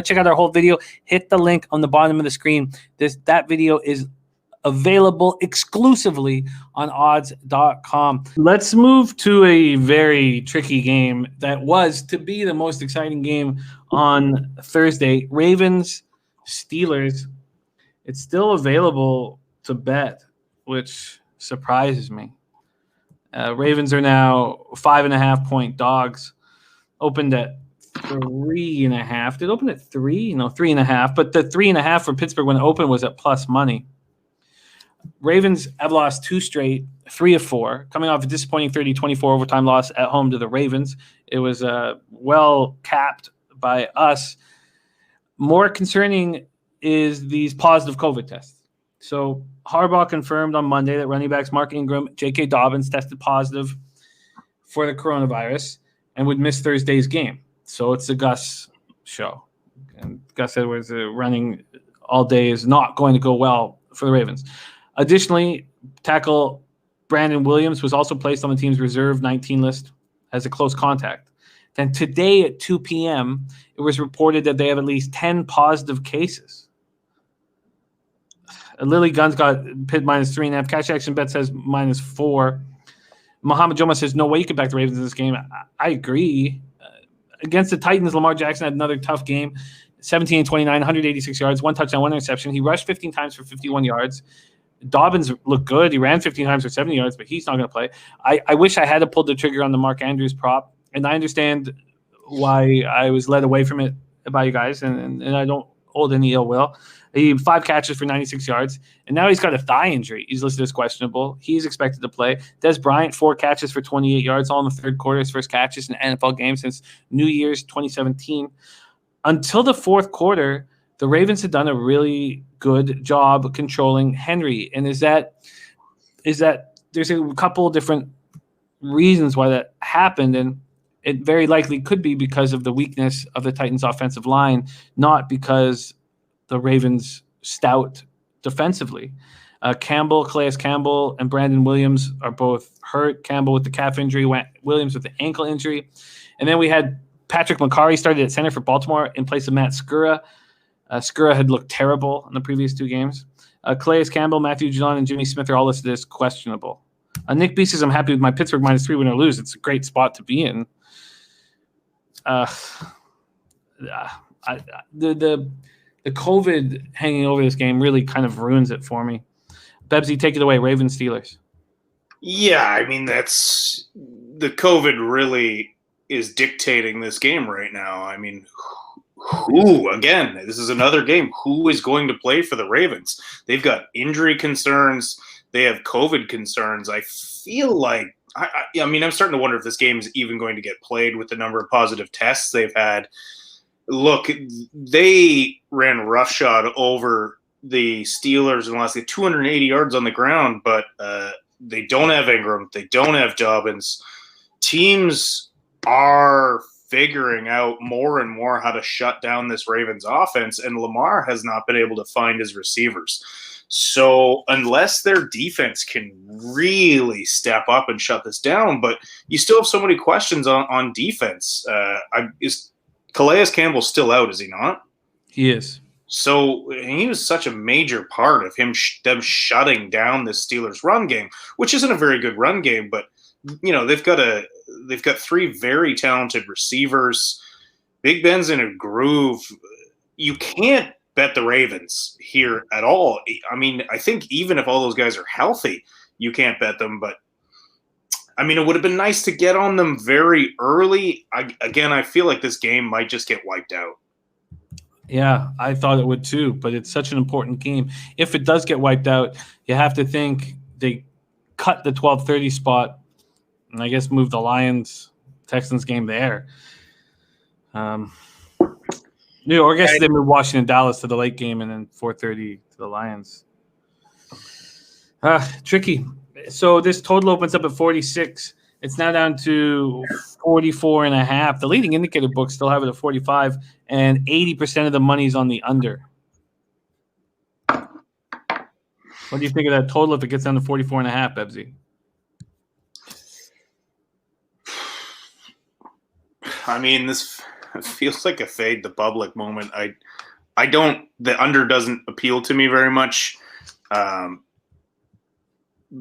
check out our whole video, hit the link on the bottom of the screen. That video is available exclusively on odds.com. Let's move to a very tricky game that was to be the most exciting game on Thursday. Ravens, Steelers. It's still available to bet, which surprises me. Ravens are now 5.5-point dogs. Opened at 3.5. Did it open at 3? No, 3.5. But the 3.5 for Pittsburgh when it opened was at plus money. Ravens have lost 2 straight, 3 of 4, coming off a disappointing 30-24 overtime loss at home to the Ravens. It was well capped by us. More concerning is these positive COVID tests. So Harbaugh confirmed on Monday that running backs Mark Ingram, J.K. Dobbins tested positive for the coronavirus and would miss Thursday's game. So it's a Gus show. And Gus Edwards running all day is not going to go well for the Ravens. Additionally, tackle Brandon Williams was also placed on the team's reserve 19 list as a close contact. Then today at 2 p.m., it was reported that they have at least 10 positive cases. Lily Gunn's got Pitt minus 3.5. Cash Action Bet says minus 4. Mohamed Joma says no way you could back the Ravens in this game. I agree. Against the Titans, Lamar Jackson had another tough game. 17-29, 186 yards, 1 touchdown, 1 interception. He rushed 15 times for 51 yards. Dobbins looked good. He ran 15 times for 70 yards, but he's not going to play. I wish I had to pull the trigger on the Mark Andrews prop, and I understand why I was led away from it by you guys, and I don't hold any ill will. He had 5 catches for 96 yards, and now he's got a thigh injury. He's listed as questionable. He's expected to play. Des Bryant, 4 catches for 28 yards, all in the third quarter, his first catches in an NFL game since New Year's 2017. Until the fourth quarter, the Ravens had done a really good job controlling Henry. And is that there's a couple of different reasons why that happened, and it very likely could be because of the weakness of the Titans' offensive line, not because the Ravens stout defensively. Calais Campbell, and Brandon Williams are both hurt. Campbell with the calf injury, Williams with the ankle injury. And then we had Patrick McCarry started at center for Baltimore in place of Matt Skura. Skura had looked terrible in the previous 2 games. Calais Campbell, Matthew Judon, and Jimmy Smith are all listed as questionable. Nick B says, I'm happy with my Pittsburgh minus 3 win or lose. It's a great spot to be in. The COVID hanging over this game really kind of ruins it for me. Bebsie, take it away. Ravens, Steelers. Yeah, I mean, that's the COVID really is dictating this game right now. I mean, who, again, this is another game. Who is going to play for the Ravens? They've got injury concerns. They have COVID concerns. I feel like, I mean, I'm starting to wonder if this game is even going to get played with the number of positive tests they've had. Look, they ran roughshod over the Steelers and lost 280 yards on the ground, but they don't have Ingram. They don't have Dobbins. Teams are figuring out more and more how to shut down this Ravens offense, and Lamar has not been able to find his receivers. So unless their defense can really step up and shut this down, but you still have so many questions on defense. Is Calais Campbell still out, is he not? He is. So he was such a major part of them shutting down the Steelers' run game, which isn't a very good run game, but you know they've got 3 very talented receivers. Big Ben's in a groove. You can't bet the Ravens here at all. I mean, I think even if all those guys are healthy, you can't bet them. But I mean, it would have been nice to get on them very early. I feel like this game might just get wiped out. Yeah, I thought it would too, but it's such an important game. If it does get wiped out, you have to think they cut the 12:30 spot and I guess move the Lions-Texans game there. Or I guess they moved Washington-Dallas to the late game and then 4:30 to the Lions. Tricky. So this total opens up at 46. It's now down to 44.5. The leading indicator books still have it at 45, and 80% of the money's on the under. What do you think of that total if it gets down to 44.5, Bebsie? I mean, it feels like a fade the public moment. I don't. The under doesn't appeal to me very much,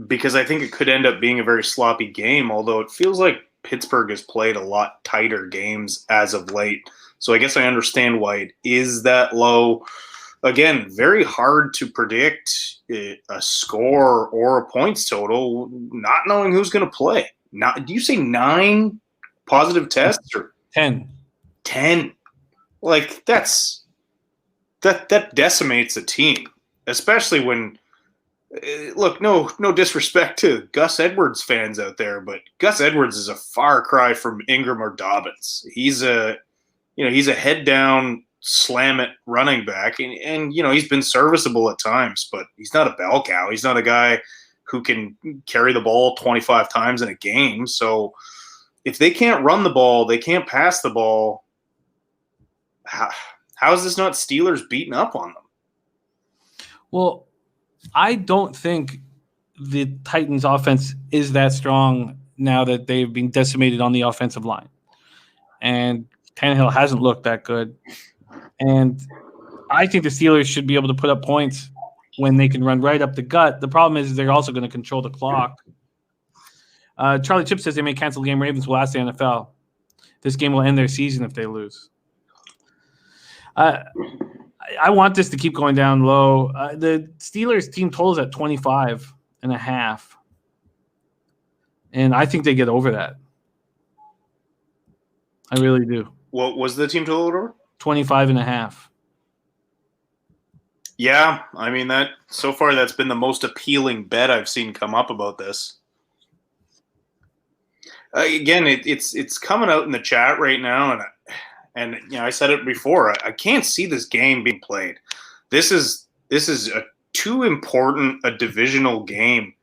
because I think it could end up being a very sloppy game. Although it feels like Pittsburgh has played a lot tighter games as of late, so I guess I understand why it is that low. Again, very hard to predict a score or a points total, not knowing who's going to play. Not, do you say 9 positive tests or 10? 10? Like that decimates a team, especially when. Look, no disrespect to Gus Edwards fans out there, but Gus Edwards is a far cry from Ingram or Dobbins. He's a head down, slam it running back, and he's been serviceable at times, but he's not a bell cow. He's not a guy who can carry the ball 25 times in a game. So if they can't run the ball, they can't pass the ball. How is this not Steelers beating up on them? Well, I don't think the Titans' offense is that strong now that they've been decimated on the offensive line. And Tannehill hasn't looked that good. And I think the Steelers should be able to put up points when they can run right up the gut. The problem is they're also going to control the clock. Charlie Chip says they may cancel the game. Ravens will ask the NFL. This game will end their season if they lose. I want this to keep going down low. The Steelers team total is at 25.5. And I think they get over that. I really do. What was the team total over? 25.5. Yeah, I mean that so far that's been the most appealing bet I've seen come up about this. Again, it's coming out in the chat right now, and I said it before. I can't see this game being played. This is too important a divisional game,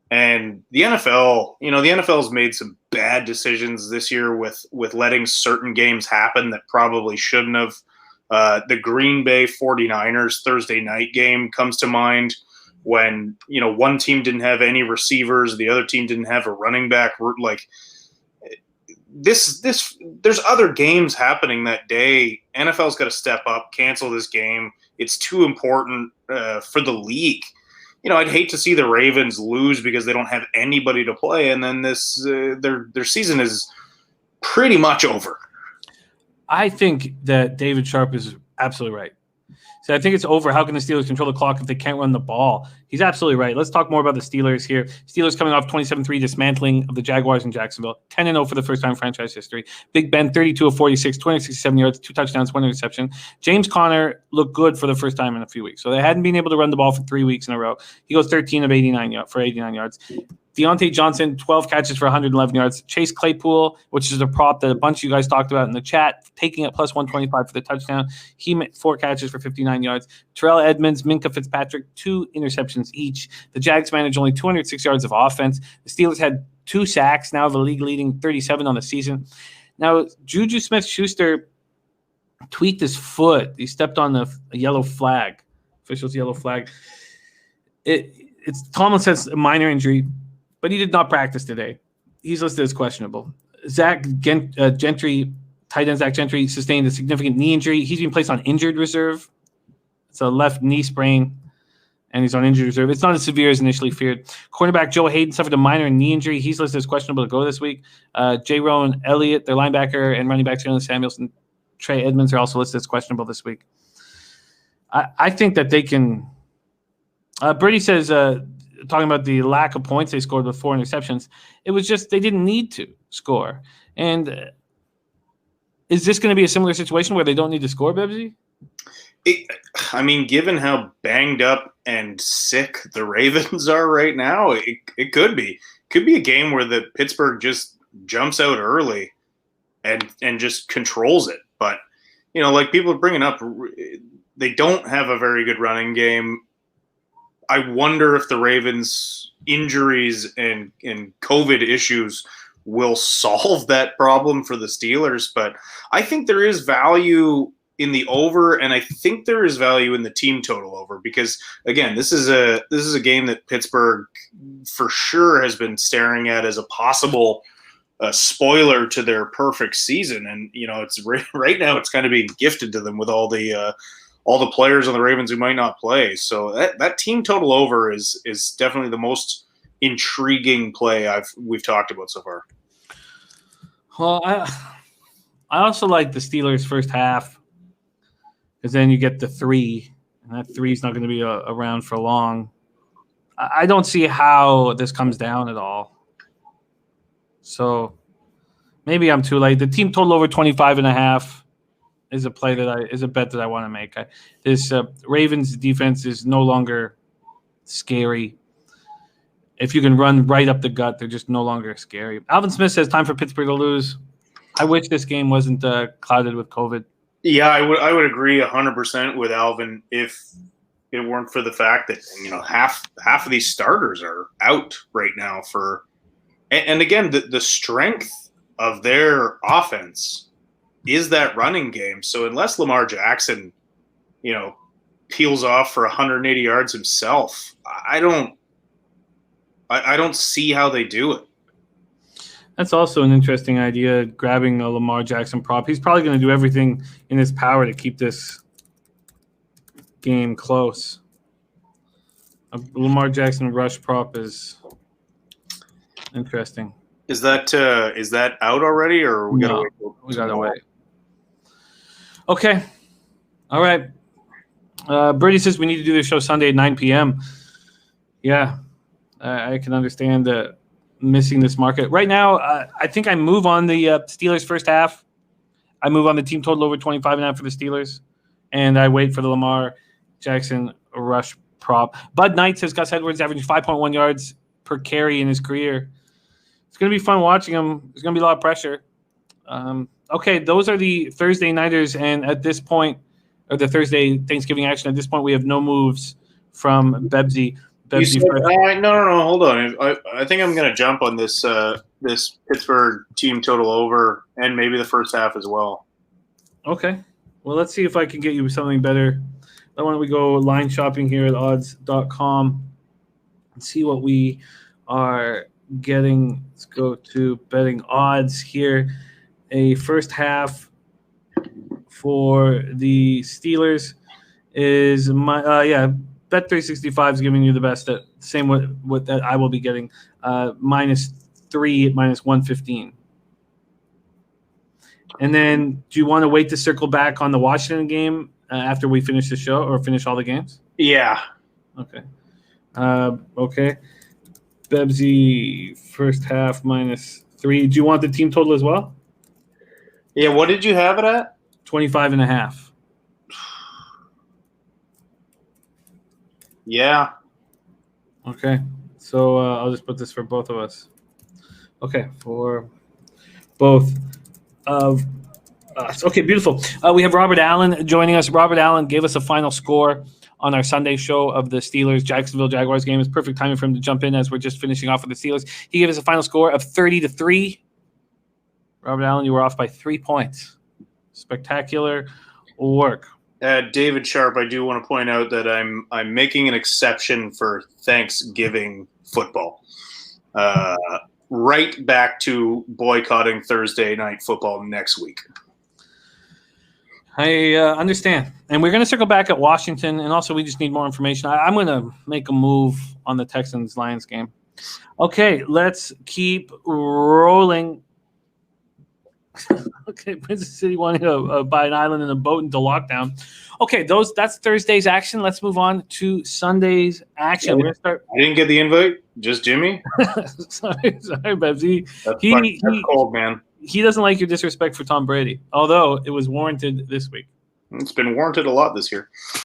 and the NFL. The NFL's made some bad decisions this year with letting certain games happen that probably shouldn't have. The Green Bay 49ers Thursday night game comes to mind when one team didn't have any receivers, the other team didn't have a running back. Like this there's other games happening that day. NFL's got to step up, cancel this game. It's too important for the league. I'd hate to see the Ravens lose because they don't have anybody to play, and then this their season is pretty much over. I think that David Sharp is absolutely right. So I think it's over. How can the Steelers control the clock if they can't run the ball? He's absolutely right. Let's talk more about the Steelers here. Steelers coming off 27-3 dismantling of the Jaguars in Jacksonville. 10-0 for the first time in franchise history. Big Ben, 32 of 46, 267 yards, 2 touchdowns, 1 interception. James Conner looked good for the first time in a few weeks. So they hadn't been able to run the ball for 3 weeks in a row. He goes 13 of 89 yards. Deontay Johnson, 12 catches for 111 yards. Chase Claypool, which is a prop that a bunch of you guys talked about in the chat, taking it plus 125 for the touchdown. He made 4 catches for 59 yards. Terrell Edmonds, Minka Fitzpatrick, 2 interceptions each. The Jags managed only 206 yards of offense. The Steelers had 2 sacks, now the league leading 37 on the season. Now, Juju Smith-Schuster tweaked his foot. He stepped on a yellow flag, official's yellow flag. It's Tomlin says a minor injury, but he did not practice today. He's listed as questionable. Gentry, tight end Zach Gentry, sustained a significant knee injury. He's been placed on injured reserve. It's a left knee sprain, and he's on injured reserve. It's not as severe as initially feared. Cornerback Joe Hayden suffered a minor knee injury. He's listed as questionable to go this week. J. Rowan Elliott, their linebacker, and running backs Jalen Samuels and Trey Edmonds are also listed as questionable this week. I think that they can. Brady says, talking about the lack of points they scored with 4 interceptions, it was just they didn't need to score. And is this going to be a similar situation where they don't need to score, Bebsy? Given how banged up and sick the Ravens are right now, it could be. Could be a game where the Pittsburgh just jumps out early and just controls it. But, like people are bringing up, they don't have a very good running game. I wonder if the Ravens' injuries and COVID issues will solve that problem for the Steelers. But I think there is value in the over, and I think there is value in the team total over because, again, this is a game that Pittsburgh for sure has been staring at as a possible a spoiler to their perfect season, and it's right now it's kind of being gifted to them with all the players on the Ravens who might not play. So that team total over is definitely the most intriguing play we've talked about so far. Well, I also like the Steelers first half, because then you get the 3, and that 3 is not going to be around for long. I don't see how this comes down at all. So maybe I'm too late. The team total over 25.5 is a play is a bet that I want to make. This Ravens defense is no longer scary. If you can run right up the gut, they're just no longer scary. Alvin Smith says time for Pittsburgh to lose. I wish this game wasn't clouded with COVID. Yeah, I would agree 100% with Alvin if it weren't for the fact that half of these starters are out right now and again the strength of their offense is that running game. So unless Lamar Jackson, peels off for 180 yards himself, I don't see how they do it. That's also an interesting idea, grabbing a Lamar Jackson prop. He's probably going to do everything in his power to keep this game close. A Lamar Jackson rush prop is interesting. Is that out already, or we gotta wait? We gotta wait. Okay. All right. Birdie says we need to do this show Sunday at 9 p.m. Yeah, I can understand missing this market. Right now, I think I move on the Steelers first half. I move on the team total over 25.5 for the Steelers, and I wait for the Lamar Jackson rush prop. Bud Knight says Gus Edwards averaging 5.1 yards per carry in his career. It's going to be fun watching him. There's going to be a lot of pressure. Okay, those are the Thursday nighters, and at this point, or the Thursday Thanksgiving action, at this point, we have no moves from Bebsie. No, hold on. I think I'm going to jump on this Pittsburgh team total over, and maybe the first half as well. Okay. Well, let's see if I can get you something better. Why don't we go line shopping here at odds.com and see what we are getting. Let's go to betting odds here. A first half for the Steelers is Bet365 is giving you the best. Same what that I will be getting. -3 at -115. And then, do you want to wait to circle back on the Washington game after we finish the show, or finish all the games? Yeah. Okay. Okay. Bebsie first half -3. Do you want the team total as well? Yeah. What did you have it at? 25.5. Yeah. Okay. So I'll just put this for both of us. Okay, for both of us. Okay, beautiful. We have Robert Allen joining us. Robert Allen gave us a final score on our Sunday show of the Steelers-Jacksonville Jaguars game. It's perfect timing for him to jump in as we're just finishing off with the Steelers. He gave us a final score of 30-3. Robert Allen, you were off by 3 points. Spectacular work. David Sharp, I do want to point out that I'm making an exception for Thanksgiving football. Right back to boycotting Thursday night football next week. I understand. And we're going to circle back at Washington, and also we just need more information. I'm going to make a move on the Texans-Lions game. Okay, let's keep rolling. Okay, Princess City wanting to buy an island and a boat into lockdown. Okay, that's Thursday's action. Let's move on to Sunday's action. We're gonna start. I didn't get the invite. Just Jimmy. sorry, Bebsy. That's cold, man. He doesn't like your disrespect for Tom Brady, although it was warranted this week. It's been warranted a lot this year.